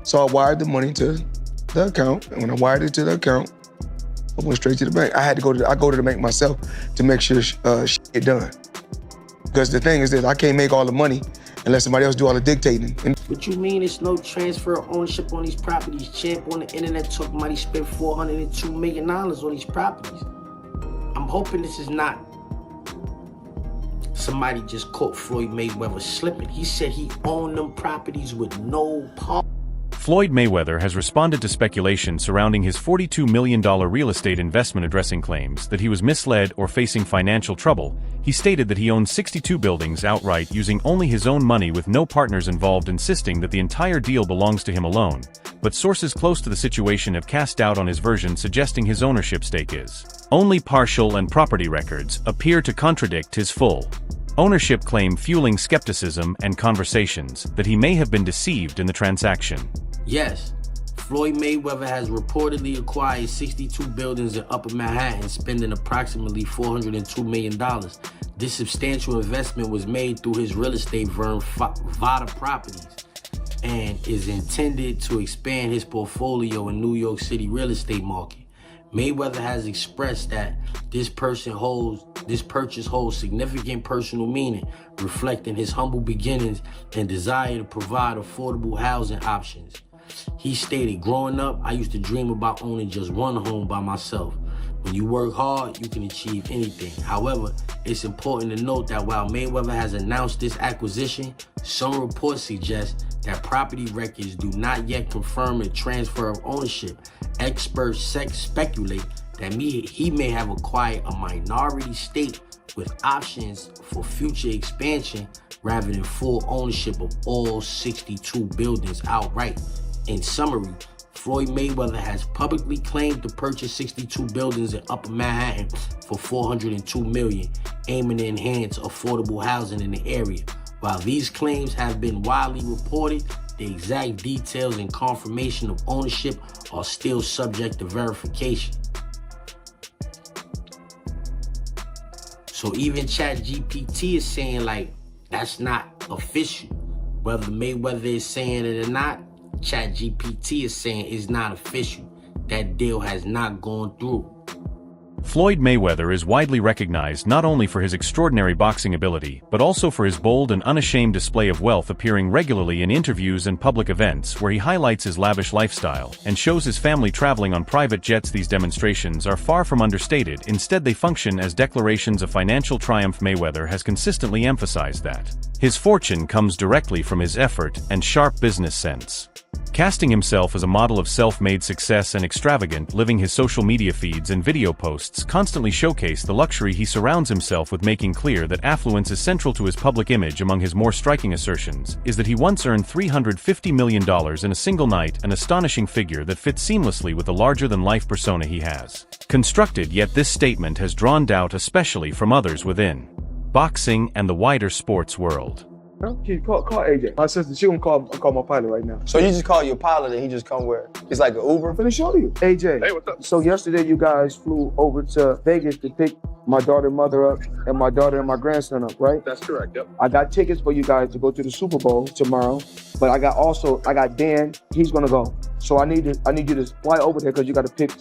So I wired the money to the account, and when I wired it to the account, I went straight to the bank. I go to the bank myself to make sure shit get done. Because the thing is that I can't make all the money unless somebody else do all the dictating. What you mean there's no transfer of ownership on these properties? Champ on the internet talking about he spent $402 million on these properties. I'm hoping this is not somebody just caught Floyd Mayweather slipping. He said he owned them properties with no part. Floyd Mayweather has responded to speculation surrounding his $42 million real estate investment, addressing claims that he was misled or facing financial trouble. He stated that he owns 62 buildings outright using only his own money with no partners involved, insisting that the entire deal belongs to him alone. But sources close to the situation have cast doubt on his version, suggesting his ownership stake is only partial and property records appear to contradict his full ownership claim, fueling skepticism and conversations that he may have been deceived in the transaction. Yes, Floyd Mayweather has reportedly acquired 62 buildings in Upper Manhattan, spending approximately $402 million. This substantial investment was made through his real estate firm, Vada Properties, and is intended to expand his portfolio in New York City real estate market. Mayweather has expressed that this purchase holds significant personal meaning, reflecting his humble beginnings and desire to provide affordable housing options. He stated, "Growing up, I used to dream about owning just one home by myself. When you work hard, you can achieve anything. However, it's important to note that while Mayweather has announced this acquisition, some reports suggest that property records do not yet confirm a transfer of ownership. Experts speculate that he may have acquired a minority stake with options for future expansion rather than full ownership of all 62 buildings outright." In summary, Floyd Mayweather has publicly claimed to purchase 62 buildings in Upper Manhattan for $402 million, aiming to enhance affordable housing in the area. While these claims have been widely reported, the exact details and confirmation of ownership are still subject to verification. So even ChatGPT is saying, like, that's not official. Whether Mayweather is saying it or not, ChatGPT is saying it's not official. That deal has not gone through. Floyd Mayweather is widely recognized not only for his extraordinary boxing ability, but also for his bold and unashamed display of wealth, appearing regularly in interviews and public events where he highlights his lavish lifestyle and shows his family traveling on private jets. These demonstrations are far from understated. Instead, they function as declarations of financial triumph. Mayweather has consistently emphasized that his fortune comes directly from his effort and sharp business sense. Casting himself as a model of self-made success and extravagant living, his social media feeds and video posts constantly showcase the luxury he surrounds himself with, making clear that affluence is central to his public image. Among his more striking assertions is that he once earned $350 million in a single night, an astonishing figure that fits seamlessly with the larger-than-life persona he has constructed. Yet this statement has drawn doubt, especially from others within boxing and the wider sports world. Call AJ. My sister, she gonna call my pilot right now. So you just call your pilot and he just come where? It's like an Uber? I'm finna show you. AJ. Hey, what's up? So yesterday you guys flew over to Vegas to pick my daughter and mother up and my daughter and my grandson up, right? That's correct, yep. I got tickets for you guys to go to the Super Bowl tomorrow, but I got Dan, he's gonna go. So I need you to fly over there because you gotta pick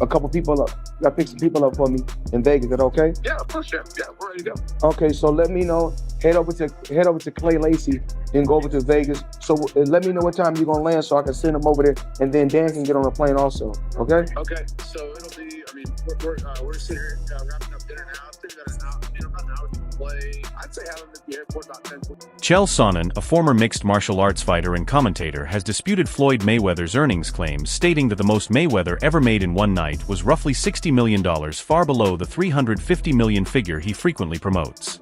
a couple people up. You gotta pick some people up for me in Vegas. Is that okay? Yeah, of course, yeah, we're ready to go. Okay, so let me know. Head over to Clay Lacey and go over to Vegas. So let me know what time you're gonna land so I can send them over there, and then Dan can get on the plane also. Okay? Okay, so it'll be. I mean, we're sitting here wrapping up dinner now. I think we got about an hour to play. I'd say have them at the airport about 10. Chael Sonnen, a former mixed martial arts fighter and commentator, has disputed Floyd Mayweather's earnings claims, stating that the most Mayweather ever made in one night was roughly $60 million, far below the $350 million figure he frequently promotes.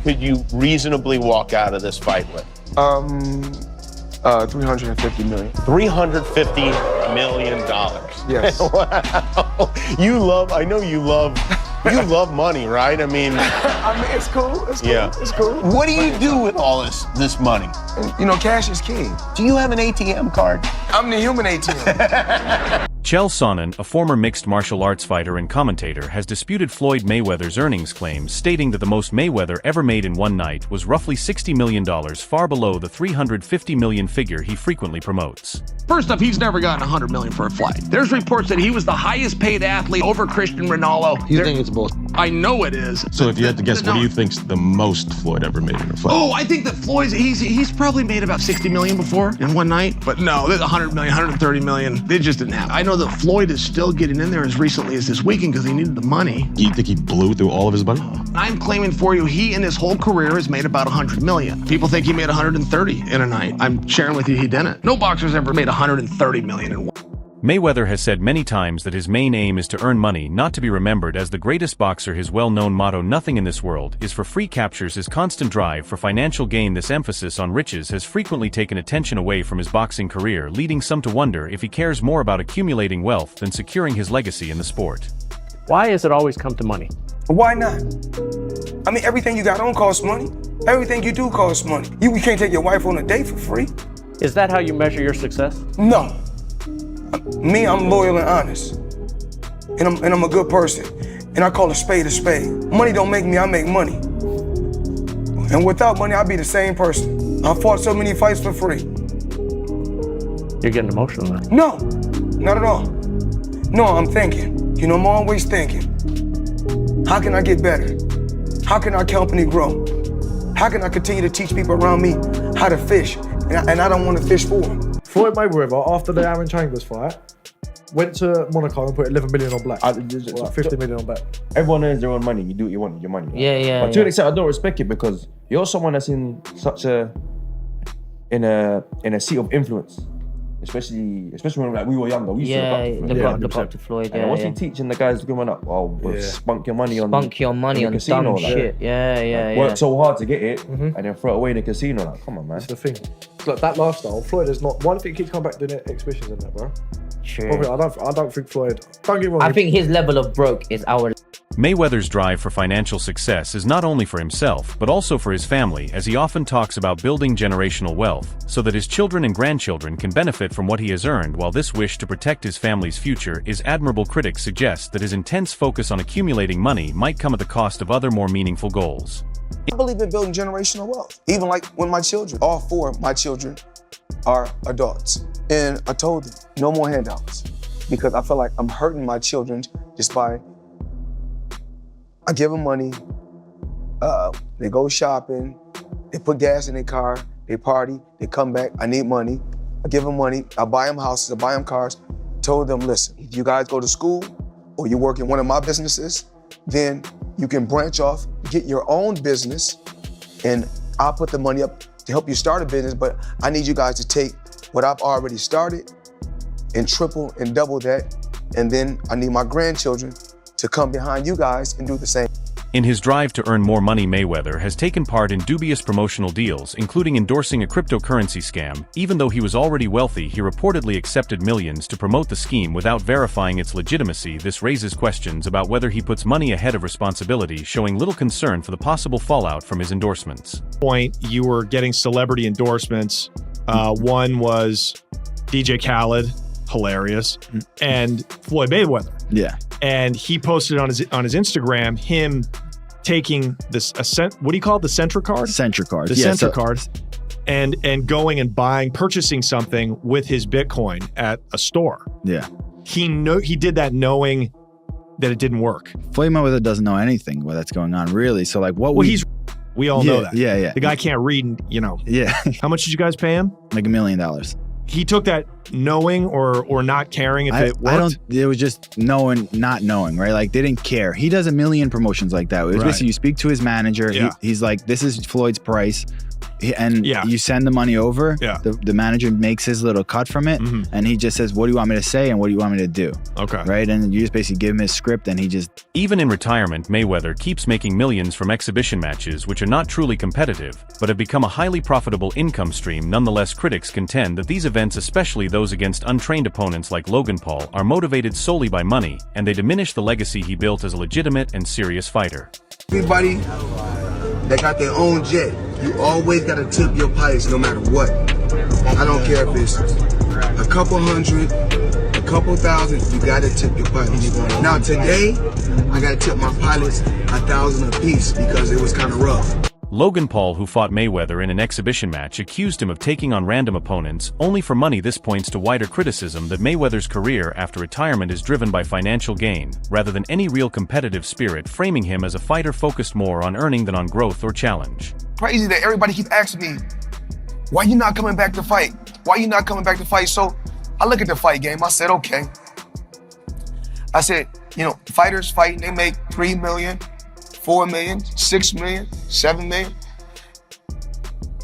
Could you reasonably walk out of this fight with? 350 million. $350 million. Yes. Wow. I know you love money, right? I mean, it's cool. It's cool. Yeah. It's cool. What do you do with all this money? You know, cash is king. Do you have an ATM card? I'm the human ATM. Chael Sonnen, a former mixed martial arts fighter and commentator, has disputed Floyd Mayweather's earnings claims, stating that the most Mayweather ever made in one night was roughly $60 million, far below the $350 million figure he frequently promotes. First off, he's never gotten $100 million for a fight. There's reports that he was the highest paid athlete over Christian Ronaldo. You think it's bullshit? I know it is. So if you had to guess, what do you think's the most Floyd ever made in a fight? Oh, I think that Floyd's, he's probably made about 60 million before in one night. But no, there's 100 million, 130 million. They just didn't have it. I know that Floyd is still getting in there as recently as this weekend because he needed the money. Do you think he blew through all of his money? I'm claiming for you, he in his whole career has made about 100 million. People think he made 130 in a night. I'm sharing with you he didn't. No boxer's ever made 130 million in one. Mayweather has said many times that his main aim is to earn money, not to be remembered as the greatest boxer. His well-known motto, "Nothing in this world is for free," captures his constant drive for financial gain. This emphasis on riches has frequently taken attention away from his boxing career, leading some to wonder if he cares more about accumulating wealth than securing his legacy in the sport. Why has it always come to money? Why not? I mean, everything you got on costs money. Everything you do costs money. You can't take your wife on a date for free. Is that how you measure your success? No. Me, I'm loyal and honest. And I'm a good person. And I call a spade a spade. Money don't make me, I make money. And without money, I'd be the same person. I fought so many fights for free. You're getting emotional now. No, not at all. No, I'm thinking. You know, I'm always thinking. How can I get better? How can our company grow? How can I continue to teach people around me how to fish? And I don't want to fish for them. Floyd Mayweather, after the Aaron Chambers fight, went to Monaco and put 11 million on black. 50 million on black. Everyone earns their own money. You do what you want with your money. Right? Yeah. But to an extent, I don't respect it because you're someone that's in such a seat of influence. Especially when like we were younger, we used to look up to Floyd. And what's he teaching the guys growing up? Oh, we'll spunk your money on the casino, dumb shit. Work so hard to get it, and then throw it away in the casino. Like, come on, man. That's the thing. Like that lifestyle, Floyd is not. One thing he keeps coming back doing exhibitions and that, bro. Sure. Probably, I don't think Floyd. Don't get me wrong. I think his level of broke is our. Mayweather's drive for financial success is not only for himself, but also for his family, as he often talks about building generational wealth, so that his children and grandchildren can benefit from what he has earned. While this wish to protect his family's future is admirable, critics suggest that his intense focus on accumulating money might come at the cost of other more meaningful goals. I believe in building generational wealth. Even like when my children, all four of my children are adults. And I told them, no more handouts. Because I feel like I'm hurting my children just by, I give them money, they go shopping, they put gas in their car, they party, they come back, I need money. I give them money, I buy them houses, I buy them cars. Told them, listen, if you guys go to school or you work in one of my businesses, then you can branch off, get your own business, and I'll put the money up to help you start a business, but I need you guys to take what I've already started and triple and double that, and then I need my grandchildren to come behind you guys and do the same. In his drive to earn more money, Mayweather has taken part in dubious promotional deals, including endorsing a cryptocurrency scam. Even though he was already wealthy, he reportedly accepted millions to promote the scheme without verifying its legitimacy. This raises questions about whether he puts money ahead of responsibility, showing little concern for the possible fallout from his endorsements. You were getting celebrity endorsements. One was DJ Khaled, hilarious, and Floyd Mayweather. Yeah. And he posted on his Instagram him taking this what do you call it? The Centra card? Centra card. The Centra card. And going and purchasing something with his Bitcoin at a store. Yeah. He did that knowing that it didn't work. Floyd Mayweather doesn't know anything that's going on, really. So like we all know that. Yeah. The guy can't read, Yeah. How much did you guys pay him? Like $1 million. He took that knowing or not caring if it worked? It was just knowing, not knowing, right? Like they didn't care. He does a million promotions like that. It was basically you speak to his manager. Yeah. He's like, this is Floyd's price. And you send the money over. Yeah. The manager makes his little cut from it. And he just says, what do you want me to say? And what do you want me to do? Okay. Right. And you just basically give him his script and he just. Even in retirement, Mayweather keeps making millions from exhibition matches, which are not truly competitive, but have become a highly profitable income stream. Nonetheless, critics contend that these events, especially those against untrained opponents like Logan Paul, are motivated solely by money, and they diminish the legacy he built as a legitimate and serious fighter. Everybody that got their own jet, you always gotta tip your pilots no matter what. I don't care if it's a couple hundred, a couple thousand, you gotta tip your pilots. Now today, I gotta tip my pilots 1,000 apiece because it was kind of rough. Logan Paul, who fought Mayweather in an exhibition match, accused him of taking on random opponents only for money. This points to wider criticism that Mayweather's career after retirement is driven by financial gain, rather than any real competitive spirit, framing him as a fighter focused more on earning than on growth or challenge. Crazy that everybody keeps asking me, why you not coming back to fight? Why you not coming back to fight? So I look at the fight game, I said, okay. I said, you know, fighters fighting, they make 3 million, 4 million, 6 million, 7 million.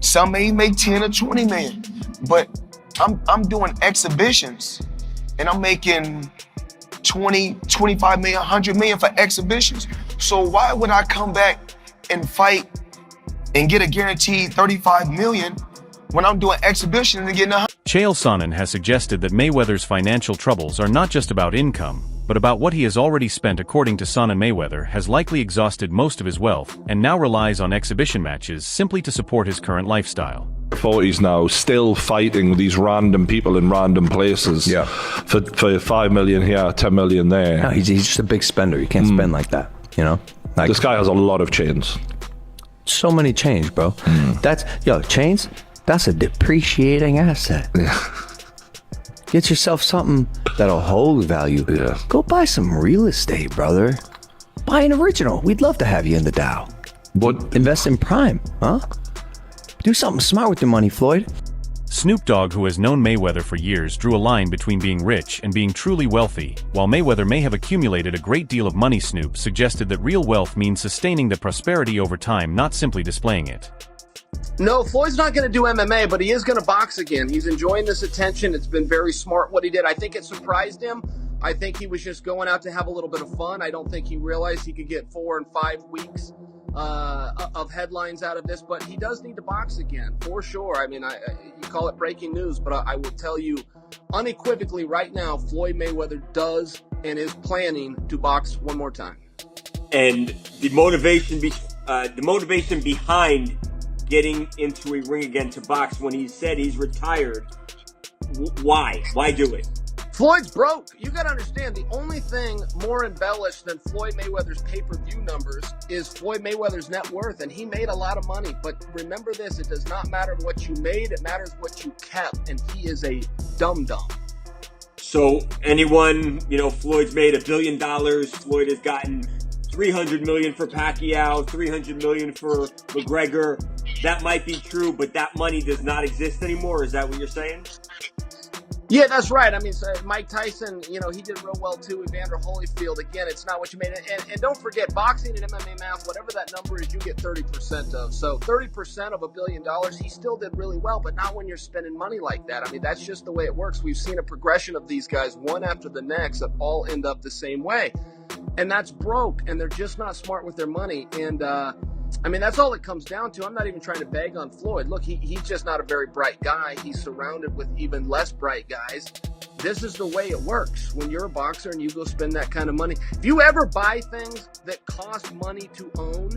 Some may make 10 or 20 million. But I'm doing exhibitions and I'm making 20, 25 million, 100 million for exhibitions. So why would I come back and fight and get a guaranteed 35 million when I'm doing exhibitions and getting 100? Chael Sonnen has suggested that Mayweather's financial troubles are not just about income, but about what he has already spent. According to Sonnen, Mayweather has likely exhausted most of his wealth and now relies on exhibition matches simply to support his current lifestyle. 40s now, still fighting these random people in random places. Yeah. For 5 million here, 10 million there. No, he's just a big spender. You can't spend like that, you know? Like, this guy has a lot of chains. So many chains, bro. Chains, that's a depreciating asset. Yeah. Get yourself something that'll hold value. Yeah. Go buy some real estate, brother. Buy an original. We'd love to have you in the Dow. What? Invest in Prime, huh? Do something smart with your money, Floyd. Snoop Dogg, who has known Mayweather for years, drew a line between being rich and being truly wealthy. While Mayweather may have accumulated a great deal of money, Snoop suggested that real wealth means sustaining the prosperity over time, not simply displaying it. No, Floyd's not going to do MMA, but he is going to box again. He's enjoying this attention. It's been very smart what he did. I think it surprised him. I think he was just going out to have a little bit of fun. I don't think he realized he could get 4 and 5 weeks of headlines out of this, but he does need to box again, for sure. I mean, you call it breaking news, but I will tell you unequivocally right now, Floyd Mayweather does and is planning to box one more time. And the motivation behind getting into a ring again to box when he said he's retired, why? Why do it? Floyd's broke. You got to understand, the only thing more embellished than Floyd Mayweather's pay-per-view numbers is Floyd Mayweather's net worth, and he made a lot of money. But remember this, it does not matter what you made, it matters what you kept, and he is a dum-dum. So anyone, Floyd's made $1 billion. Floyd has gotten $300 million for Pacquiao, $300 million for McGregor. That might be true, but that money does not exist anymore. Is that what you're saying? Yeah, that's right. I mean, so Mike Tyson, he did real well too. Evander Holyfield, again, it's not what you made. And don't forget, boxing and MMA math, whatever that number is, you get 30% of. So 30% of $1 billion, he still did really well, but not when you're spending money like that. I mean, that's just the way it works. We've seen a progression of these guys, one after the next, that all end up the same way. And that's broke, and they're just not smart with their money. And, that's all it comes down to. I'm not even trying to bag on Floyd. Look, he's just not a very bright guy. He's surrounded with even less bright guys. This is the way it works when you're a boxer and you go spend that kind of money. If you ever buy things that cost money to own,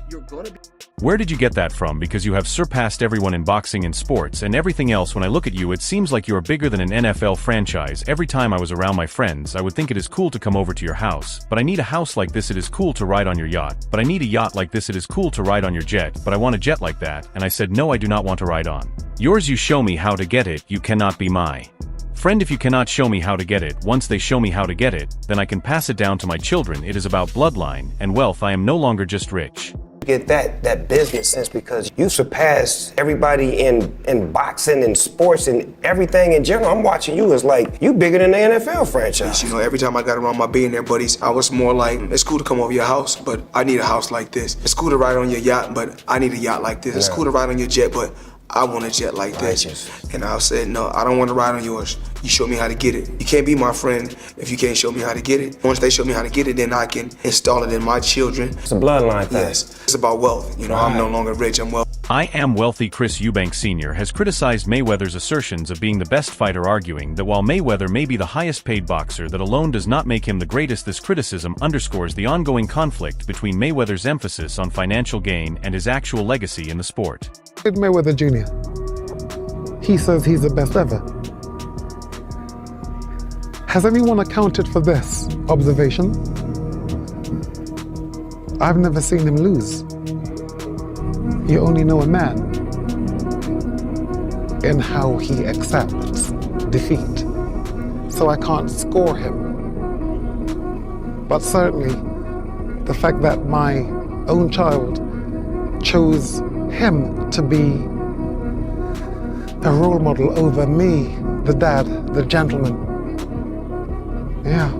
you're going to be... Where did you get that from? Because you have surpassed everyone in boxing and sports and everything else. When I look at you, it seems like you are bigger than an NFL franchise. Every time I was around my friends, I would think it is cool to come over to your house. But I need a house like this, it is cool to ride on your yacht. But I need a yacht like this, it is cool to ride on your jet. But I want a jet like that. And I said, no, I do not want to ride on yours. You show me how to get it, you cannot be my friend if you cannot show me how to get it. Once they show me how to get it, then I can pass it down to my children. It is about bloodline and wealth. I am no longer just rich. Get that business sense because you surpassed everybody in boxing and sports and everything in general. I'm watching you as like you bigger than the NFL franchise. Every time I got around my billionaire buddies, I was more like, it's cool to come over your house, but I need a house like this. It's cool to ride on your yacht, but I need a yacht like this. It's cool to ride on your jet, but I want a jet like this. And I said, no, I don't want to ride on yours. You show me how to get it. You can't be my friend if you can't show me how to get it. Once they show me how to get it, then I can install it in my children. It's a bloodline thing. Yes, it's about wealth. I'm no longer rich, I'm wealthy. I am wealthy. Chris Eubank Sr. has criticized Mayweather's assertions of being the best fighter, arguing that while Mayweather may be the highest paid boxer, that alone does not make him the greatest. This criticism underscores the ongoing conflict between Mayweather's emphasis on financial gain and his actual legacy in the sport. Floyd Mayweather Jr. He says he's the best ever. Has anyone accounted for this observation? I've never seen him lose. You only know a man in how he accepts defeat. So I can't score him. But certainly, the fact that my own child chose him to be a role model over me, the dad, the gentleman. Yeah,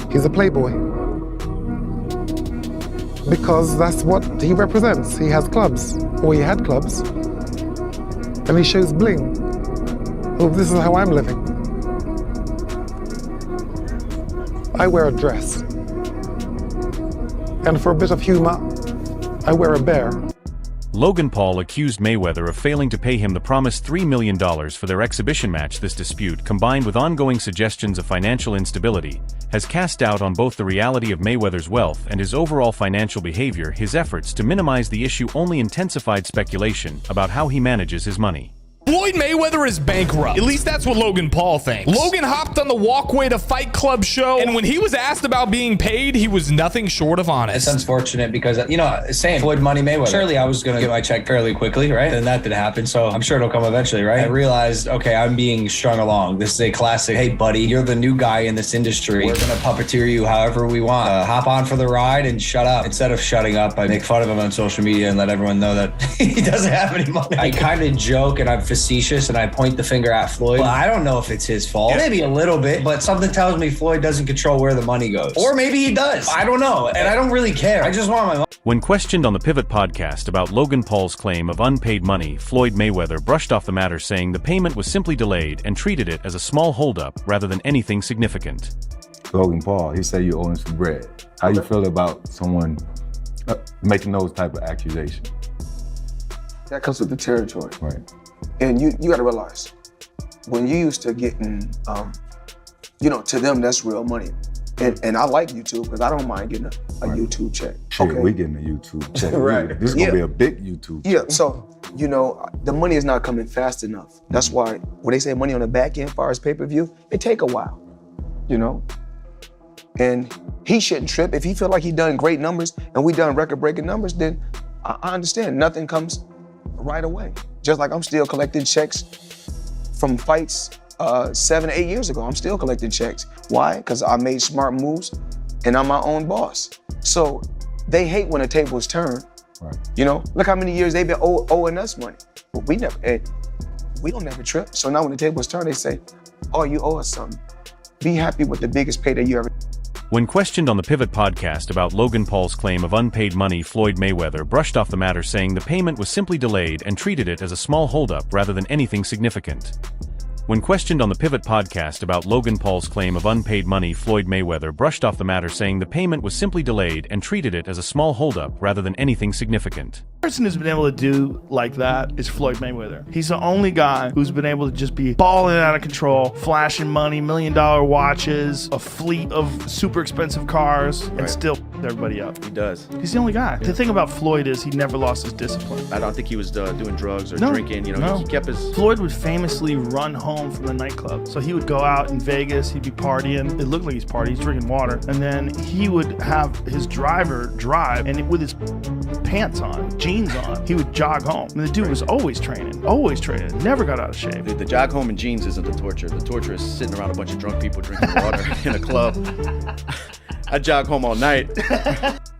he's a playboy. Because that's what he represents. He has clubs, or he had clubs, and he shows bling. Oh, this is how I'm living. I wear a dress. And for a bit of humor, I wear a bear. Logan Paul accused Mayweather of failing to pay him the promised $3 million for their exhibition match. This dispute, combined with ongoing suggestions of financial instability, has cast doubt on both the reality of Mayweather's wealth and his overall financial behavior. His efforts to minimize the issue only intensified speculation about how he manages his money. Floyd Mayweather is bankrupt. At least that's what Logan Paul thinks. Logan hopped on the walkway to Fight Club show, and when he was asked about being paid, he was nothing short of honest. It's unfortunate because, you know, same Floyd Money Mayweather. Surely I was going to get my check fairly quickly, right? And that did happen, so I'm sure it'll come eventually, right? I realized, okay, I'm being strung along. This is a classic, hey, buddy, you're the new guy in this industry. We're going to puppeteer you however we want. Hop on for the ride and shut up. Instead of shutting up, I make fun of him on social media and let everyone know that he doesn't have any money. I kind of joke and I'm facetious and I point the finger at Floyd. Well, I don't know if it's his fault. Maybe a little bit, but something tells me Floyd doesn't control where the money goes. Or maybe he does. I don't know. And I don't really care. I just want my money. When questioned on the Pivot podcast about Logan Paul's claim of unpaid money, Floyd Mayweather brushed off the matter, saying the payment was simply delayed and treated it as a small holdup rather than anything significant. Logan Paul, he said you owe him some bread. How you feel about someone making those type of accusations? That comes with the territory. Right. And you got to realize, when you used to getting, you know, to them, that's real money. And I like YouTube because I don't mind getting a YouTube check. Shit, we getting a YouTube check. Right. This is going to be a big YouTube check. Yeah, so, you know, the money is not coming fast enough. That's why when they say money on the back end, as far as pay-per-view, it take a while, you know? And he shouldn't trip. If he feel like he done great numbers and we done record-breaking numbers, then I understand. Nothing comes right away. Just like I'm still collecting checks from fights 7 or 8 years ago. I'm still collecting checks. Why? Because I made smart moves and I'm my own boss. So they hate when the tables turn. Right. You know, look how many years they've been owing us money. But we don't never trip. So now when the tables turn, they say, oh, you owe us something. Be happy with the biggest payday you ever. When questioned on the Pivot podcast about Logan Paul's claim of unpaid money, Floyd Mayweather brushed off the matter, saying the payment was simply delayed and treated it as a small holdup rather than anything significant. When questioned on the Pivot podcast about Logan Paul's claim of unpaid money, Floyd Mayweather brushed off the matter, saying the payment was simply delayed and treated it as a small holdup rather than anything significant. The person who's been able to do like that is Floyd Mayweather. He's the only guy who's been able to just be balling out of control, flashing money, $1 million watches, a fleet of super expensive cars, and still everybody up. He does. He's the only guy. The thing about Floyd is he never lost his discipline. I don't think he was doing drugs or drinking. You know, he kept his. Floyd would famously run home from the nightclub. So he would go out in Vegas, he'd be partying. It looked like he's partying, he's drinking water. And then he would have his driver drive, and with his pants on, jeans on, he would jog home. And the dude was always training, never got out of shape. The jog home in jeans isn't the torture. The torture is sitting around a bunch of drunk people drinking water in a club. I jog home all night.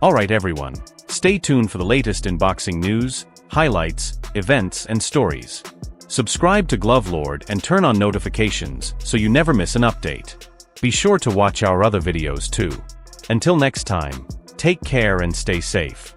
All right, everyone. Stay tuned for the latest in boxing news, highlights, events, and stories. Subscribe to Glove Lord and turn on notifications so you never miss an update. Be sure to watch our other videos too. Until next time, take care and stay safe.